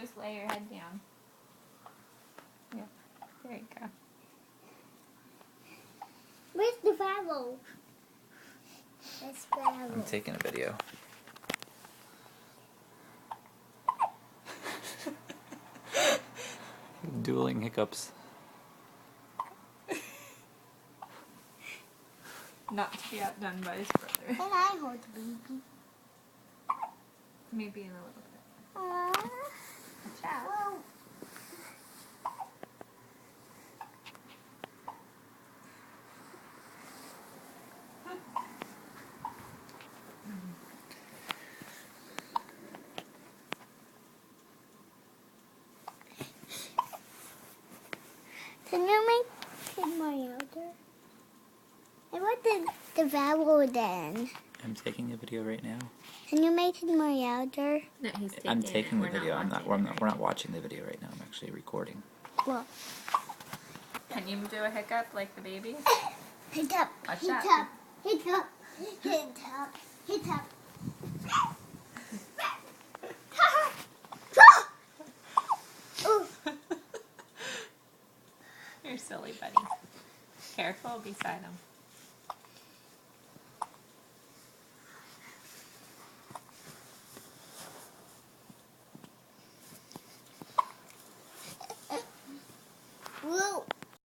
just lay your head down. Yeah, there you go. Where's the vowel? Where's the vowel? I'm taking a video. Dueling hiccups. Not to be outdone by his brother. Can I hold the baby? Maybe in a little bit. Aww. Watch out. Whoa. Can you make it more louder? I want the vowel then. I'm taking a video right now. Can you make it more louder? No, he's taking I'm taking the it. We're video. not We're watching not watching the video right now. I'm actually recording. Well, it. Can you do a hiccup like the baby? hiccup, Watch hiccup, out. hiccup, hiccup, hiccup. Ooh. You're silly, buddy. Careful beside him.